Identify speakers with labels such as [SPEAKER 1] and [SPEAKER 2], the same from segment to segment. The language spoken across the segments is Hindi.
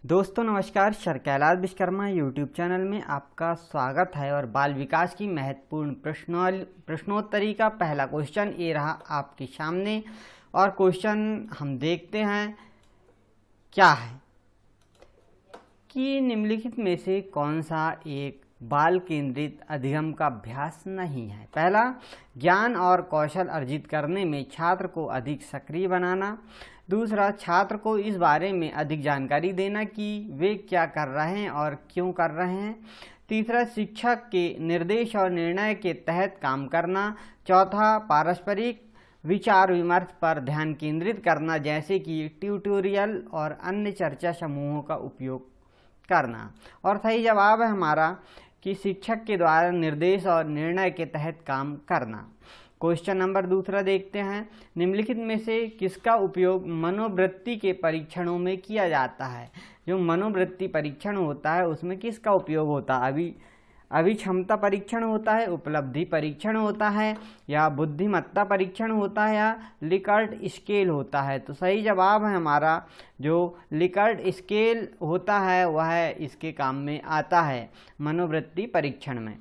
[SPEAKER 1] दोस्तों नमस्कार, sir Kailash Vishwakarma YouTube channel में आपका स्वागत है। और बाल विकास की महत्वपूर्ण प्रश्नोत्तरी का पहला क्वेश्चन ये रहा आपके सामने। और क्वेश्चन हम देखते हैं क्या है कि निम्नलिखित में से कौन सा एक बाल केंद्रित अधिगम का अभ्यास नहीं है। पहला, ज्ञान और कौशल अर्जित करने में छात्र को अधिक सक्रिय बनाना। दूसरा, छात्र को इस बारे में अधिक जानकारी देना कि वे क्या कर रहे हैं और क्यों कर रहे हैं। तीसरा, शिक्षक के निर्देश और निर्णय के तहत काम करना। चौथा, पारस्परिक विचार विमर्श पर ध्यान केंद्रित करना, जैसे कि ट्यूटोरियल और अन्य चर्चा समूहों का उपयोग करना। और सही जवाब है हमारा कि शिक्षक के द्वारा निर्देश और निर्णय के तहत काम करना। क्वेश्चन नंबर दूसरा देखते हैं, निम्नलिखित में से किसका उपयोग मनोवृत्ति के परीक्षणों में किया जाता है। जो मनोवृत्ति परीक्षण होता है उसमें किसका उपयोग होता है। अभिक्षमता परीक्षण होता है, उपलब्धि परीक्षण होता है, या बुद्धिमत्ता परीक्षण होता है, या लिकर्ट स्केल होता है। तो सही जवाब है हमारा जो लिकर्ट स्केल होता है वह इसके काम में आता है मनोवृत्ति परीक्षण में।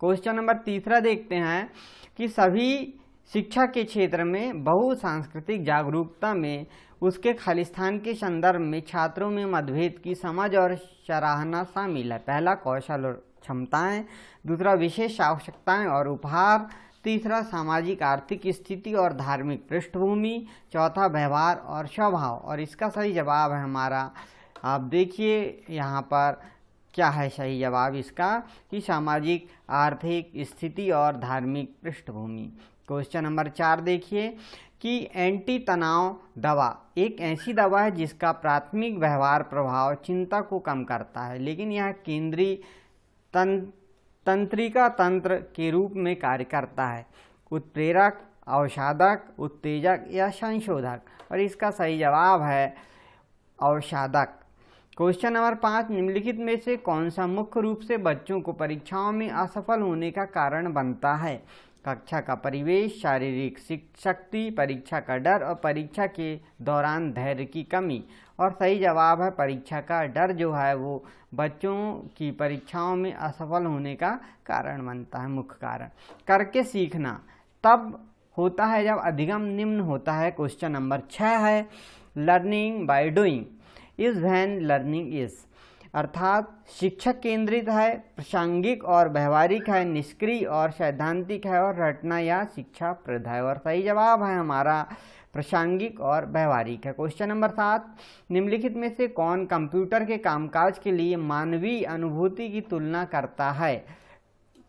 [SPEAKER 1] क्वेश्चन नंबर तीसरा देखते हैं कि सभी शिक्षा के क्षेत्र में बहुसांस्कृतिक जागरूकता में उसके खालिस्तान के संदर्भ में छात्रों में मतभेद की समझ और सराहना शामिल है। पहला, कौशल और क्षमताएं। दूसरा, विशेष आवश्यकताएं और उपहार। तीसरा, सामाजिक आर्थिक स्थिति और धार्मिक पृष्ठभूमि। चौथा, व्यवहार और स्वभाव। और इसका सही जवाब है हमारा, आप देखिए यहाँ पर क्या है सही जवाब इसका कि सामाजिक आर्थिक स्थिति और धार्मिक पृष्ठभूमि। क्वेश्चन नंबर 4 देखिए कि एंटी तनाव दवा एक ऐसी दवा है जिसका प्राथमिक व्यवहार प्रभाव चिंता को कम करता है, लेकिन यह केंद्रीय तंत्रिका तंत्र के रूप में कार्य करता है। उत्प्रेरक, अवसादक, उत्तेजक या संशोधक। और इसका सही जवाब है अवसादक। क्वेश्चन नंबर 5, निम्नलिखित में से कौन सा मुख्य रूप से बच्चों को परीक्षाओं में असफल होने का कारण बनता है। कक्षा का परिवेश, शारीरिक शक्ति, परीक्षा का डर और परीक्षा के दौरान धैर्य की कमी। और सही जवाब है परीक्षा का डर जो है वो बच्चों की परीक्षाओं में असफल होने का कारण बनता है, मुख्य कारण। करके सीखना तब होता है जब अधिगम निम्न होता है। क्वेश्चन नंबर 6 है, learning by doing is when learning is, अर्थात शिक्षक केंद्रित है, प्रासंगिक और व्यवहारिक है, निष्क्रिय और सैद्धांतिक है, और रटना या शिक्षाप्रद है। और सही जवाब है हमारा प्रासंगिक और व्यवहारिक है। क्वेश्चन नंबर 7, निम्नलिखित में से कौन कंप्यूटर के कामकाज के लिए मानवीय अनुभूति की तुलना करता है।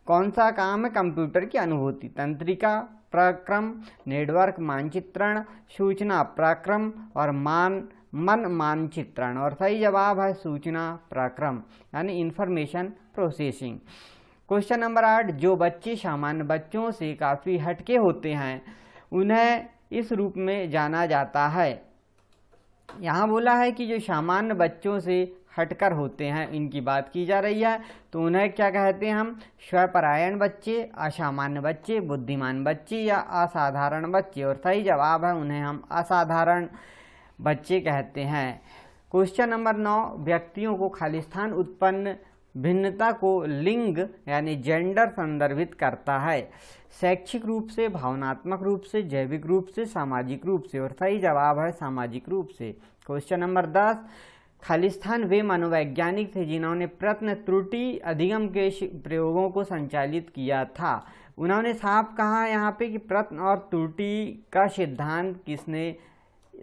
[SPEAKER 1] कौन सा काम है कंप्यूटर की अनुभूति। तंत्रिका प्रक्रम, नेटवर्क मानचित्रण, सूचना प्रक्रम और मन मानचित्रण। और सही जवाब है सूचना प्रक्रम यानी इंफॉर्मेशन प्रोसेसिंग। क्वेश्चन नंबर 8, जो बच्चे सामान्य बच्चों से काफ़ी हटके होते हैं उन्हें इस रूप में जाना जाता है। यहाँ बोला है कि जो सामान्य बच्चों से हटकर होते हैं इनकी बात की जा रही है, तो उन्हें क्या कहते हैं हम। स्वपरायण बच्चे, असामान्य बच्चे, बुद्धिमान बच्चे या असाधारण बच्चे। और सही जवाब है उन्हें हम असाधारण बच्चे कहते हैं। क्वेश्चन नंबर 9, व्यक्तियों को खालिस्तान उत्पन्न भिन्नता को लिंग यानी जेंडर संदर्भित करता है। शैक्षिक रूप से, भावनात्मक रूप से, जैविक रूप से, सामाजिक रूप से। और सही जवाब है सामाजिक रूप से। क्वेश्चन नंबर 10, खालिस्तान वे मनोवैज्ञानिक थे जिन्होंने प्रश्न त्रुटि अधिगम के प्रयोगों को संचालित किया था। उन्होंने साफ कहा यहाँ पे कि प्रश्न और त्रुटि का सिद्धांत किसने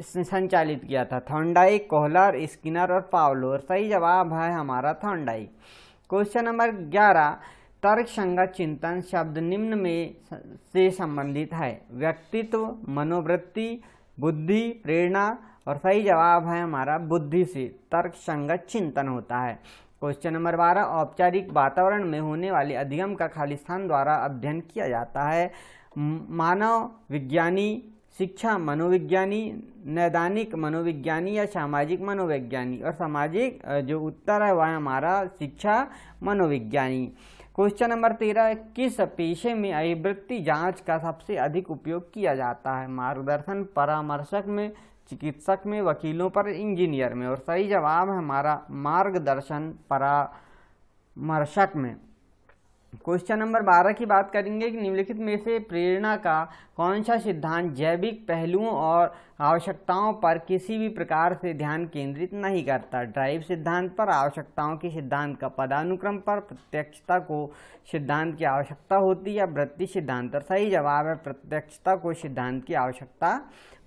[SPEAKER 1] संचालित किया था। थॉर्नडाइक, कोहलर, स्किनर और पावलो। और सही जवाब है हमारा थॉर्नडाइक। क्वेश्चन नंबर 11, तर्क संगत चिंतन शब्द निम्न में से संबंधित है। व्यक्तित्व, मनोवृत्ति, बुद्धि, प्रेरणा। और सही जवाब है हमारा बुद्धि से तर्क संगत चिंतन होता है। क्वेश्चन नंबर 12, औपचारिक वातावरण में होने वाले अधिगम का खालिस्तान द्वारा अध्ययन किया जाता है। मानव विज्ञानी, शिक्षा मनोविज्ञानी, नैदानिक मनोविज्ञानी या सामाजिक मनोविज्ञानी। और सामाजिक जो उत्तर है वह हमारा शिक्षा मनोविज्ञानी। क्वेश्चन नंबर 13, किस पेशे में अभिवृत्ति जांच का सबसे अधिक उपयोग किया जाता है। मार्गदर्शन, परामर्शक में, चिकित्सक में, वकीलों पर, इंजीनियर में। और सही जवाब है हमारा मार्गदर्शन परामर्शक में। क्वेश्चन नंबर 12 की बात करेंगे कि निम्नलिखित में से प्रेरणा का कौन सा सिद्धांत जैविक पहलुओं और आवश्यकताओं पर किसी भी प्रकार से ध्यान केंद्रित नहीं करता। ड्राइव सिद्धांत पर, आवश्यकताओं के सिद्धांत का पदानुक्रम पर, प्रत्यक्षता को सिद्धांत की आवश्यकता होती है, वृत्ति सिद्धांत। और सही जवाब है प्रत्यक्षता को सिद्धांत की आवश्यकता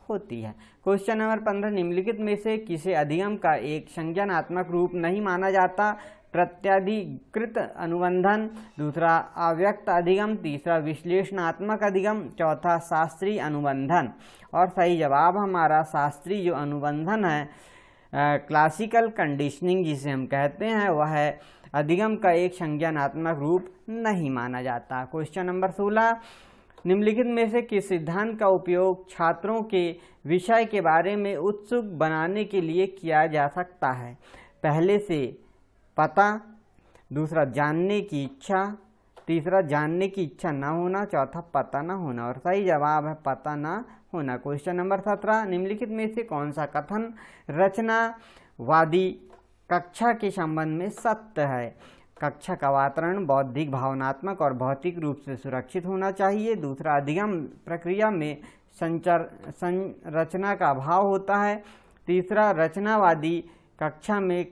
[SPEAKER 1] होती है। क्वेश्चन नंबर 15 निम्नलिखित में से किसे अधिगम का एक संज्ञानात्मक रूप नहीं माना जाता। प्रत्याधिकृत अनुबंधन, दूसरा अव्यक्त अधिगम, तीसरा विश्लेषणात्मक अधिगम, चौथा शास्त्रीय अनुबंधन। और सही जवाब हमारा शास्त्रीय जो अनुबंधन है, क्लासिकल कंडीशनिंग जिसे हम कहते हैं, वह है अधिगम का एक संज्ञानात्मक रूप नहीं माना जाता। क्वेश्चन नंबर 16 निम्नलिखित में से किस सिद्धांत का उपयोग छात्रों के विषय के बारे में उत्सुक बनाने के लिए किया जा सकता है। पहले से पता, दूसरा जानने की इच्छा, तीसरा जानने की इच्छा न होना, चौथा पता न होना। और सही जवाब है पता न होना। क्वेश्चन नंबर 17 निम्नलिखित में से कौन सा कथन रचनावादी कक्षा के संबंध में सत्य है। कक्षा का वातावरण बौद्धिक, भावनात्मक और भौतिक रूप से सुरक्षित होना चाहिए। दूसरा, अधिगम प्रक्रिया में संरचना का अभाव होता है। तीसरा, रचनावादी कक्षा में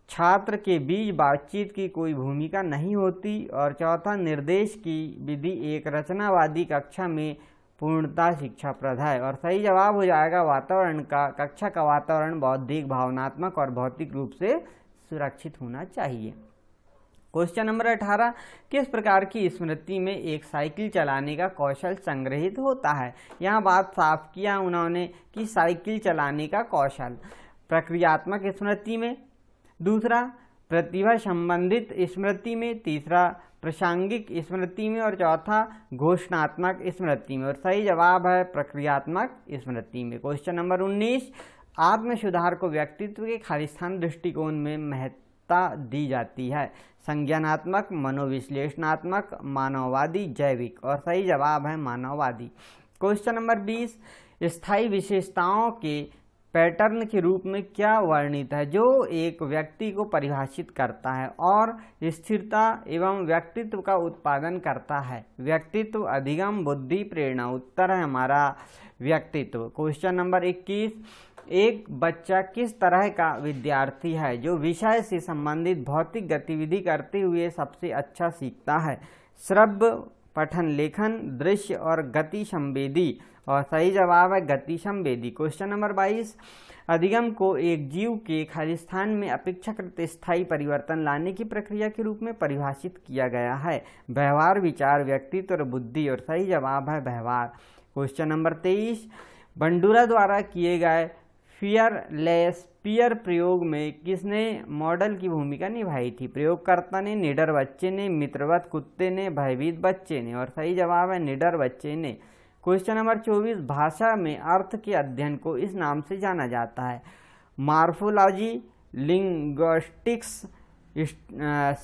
[SPEAKER 1] छात्र के बीच बातचीत की कोई भूमिका नहीं होती। और चौथा, निर्देश की विधि एक रचनावादी कक्षा में पूर्णता शिक्षाप्रद है। और सही जवाब हो जाएगा कक्षा का वातावरण बौद्धिक, भावनात्मक और भौतिक रूप से सुरक्षित होना चाहिए। क्वेश्चन नंबर 18 किस प्रकार की स्मृति में एक साइकिल चलाने का कौशल संग्रहित होता है। यहाँ बात साफ किया उन्होंने कि साइकिल चलाने का कौशल प्रक्रियात्मक स्मृति में, दूसरा प्रतिभा संबंधित स्मृति में, तीसरा प्रासंगिक स्मृति में और चौथा घोषणात्मक स्मृति में। और सही जवाब है प्रक्रियात्मक स्मृति में। क्वेश्चन नंबर 19 आत्म सुधार को व्यक्तित्व के खालिस्तान दृष्टिकोण में महत्ता दी जाती है। संज्ञानात्मक, मनोविश्लेषणात्मक, मानववादी, जैविक। और सही जवाब है मानववादी। क्वेश्चन नंबर 20 स्थायी विशेषताओं के पैटर्न के रूप में क्या वर्णित है जो एक व्यक्ति को परिभाषित करता है और स्थिरता एवं व्यक्तित्व का उत्पादन करता है। व्यक्तित्व, अधिगम, बुद्धि, प्रेरणा। उत्तर है हमारा व्यक्तित्व। क्वेश्चन नंबर 21 एक बच्चा किस तरह का विद्यार्थी है जो विषय से संबंधित भौतिक गतिविधि करते हुए सबसे अच्छा सीखता है। श्रव्य, पठन लेखन, दृश्य और गति संवेदी। और सही जवाब है गति संवेदी। क्वेश्चन नंबर 22 अधिगम को एक जीव के खालिस्तान में अपेक्षाकृत स्थायी परिवर्तन लाने की प्रक्रिया के रूप में परिभाषित किया गया है। व्यवहार, विचार, व्यक्तित्व और बुद्धि। और सही जवाब है व्यवहार। क्वेश्चन नंबर 23 बंडूरा द्वारा किए गए फियरलेस पियर प्रयोग में किसने मॉडल की भूमिका निभाई थी। प्रयोगकर्ता ने, निडर बच्चे ने, मित्रवत कुत्ते ने, भयभीत बच्चे ने। और सही जवाब है निडर बच्चे ने। क्वेश्चन नंबर 24 भाषा में अर्थ के अध्ययन को इस नाम से जाना जाता है। मॉर्फोलॉजी, लिंग्विस्टिक्स,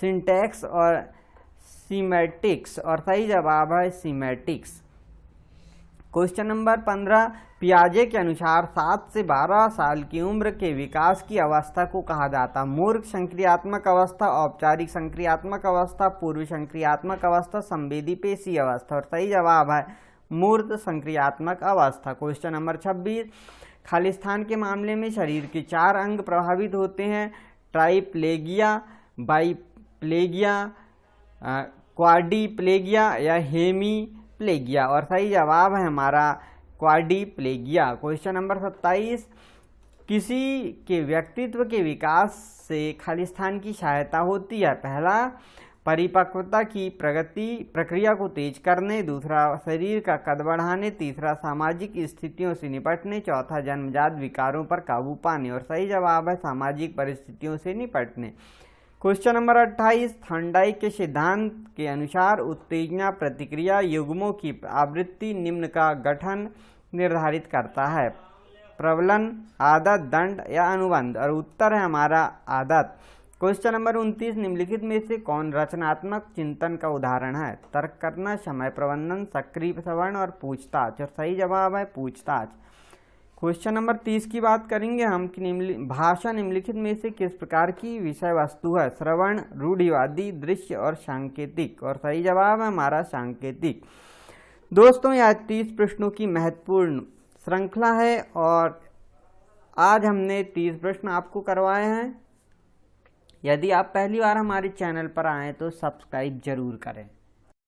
[SPEAKER 1] सिंटैक्स और सीमेटिक्स। और सही जवाब है सीमेटिक्स। क्वेश्चन नंबर 15 पियाजे के अनुसार 7 से 12 साल की उम्र के विकास की अवस्था को कहा जाता है। मूर्ख संक्रियात्मक अवस्था, औपचारिक संक्रियात्मक अवस्था, पूर्व संक्रियात्मक अवस्था, संवेदी पेशी अवस्था। और सही जवाब है मूर्त संक्रियात्मक अवस्था। क्वेश्चन नंबर 26 खालिस्तान के मामले में शरीर के 4 अंग प्रभावित होते हैं। ट्राइप्लेगिया, बाइप्लेगिया, क्वाड्रिप्लेगिया या हेमीप्लेगिया। और सही जवाब है हमारा क्वाड्रिप्लेगिया। क्वेश्चन नंबर 27 किसी के व्यक्तित्व के विकास से खालिस्तान की सहायता होती है। पहला परिपक्वता की प्रक्रिया को तेज करने, दूसरा शरीर का कद बढ़ाने, तीसरा सामाजिक स्थितियों से निपटने, चौथा जन्मजात विकारों पर काबू पाने। और सही जवाब है सामाजिक परिस्थितियों से निपटने। क्वेश्चन नंबर 28 थॉर्नडाइक के सिद्धांत के अनुसार उत्तेजना प्रतिक्रिया युग्मों की आवृत्ति निम्न का गठन निर्धारित करता है। प्रबलन, आदत, दंड या अनुबंध। और उत्तर है हमारा आदत। क्वेश्चन नंबर 29, निम्नलिखित में से कौन रचनात्मक चिंतन का उदाहरण है? तर्क करना, समय प्रबंधन, सक्रिय श्रवण और पूछताछ। और सही जवाब है पूछताछ। क्वेश्चन नंबर 30 की बात करेंगे हम कि भाषा निम्नलिखित में से किस प्रकार की विषय वस्तु है? श्रवण, रूढ़िवादी, दृश्य और सांकेतिक। और सही जवाब है हमारा सांकेतिक। दोस्तों, यह 30 प्रश्नों की महत्वपूर्ण श्रृंखला है और आज हमने 30 प्रश्न आपको करवाए हैं। यदि आप पहली बार हमारे चैनल पर आए तो सब्सक्राइब जरूर करें।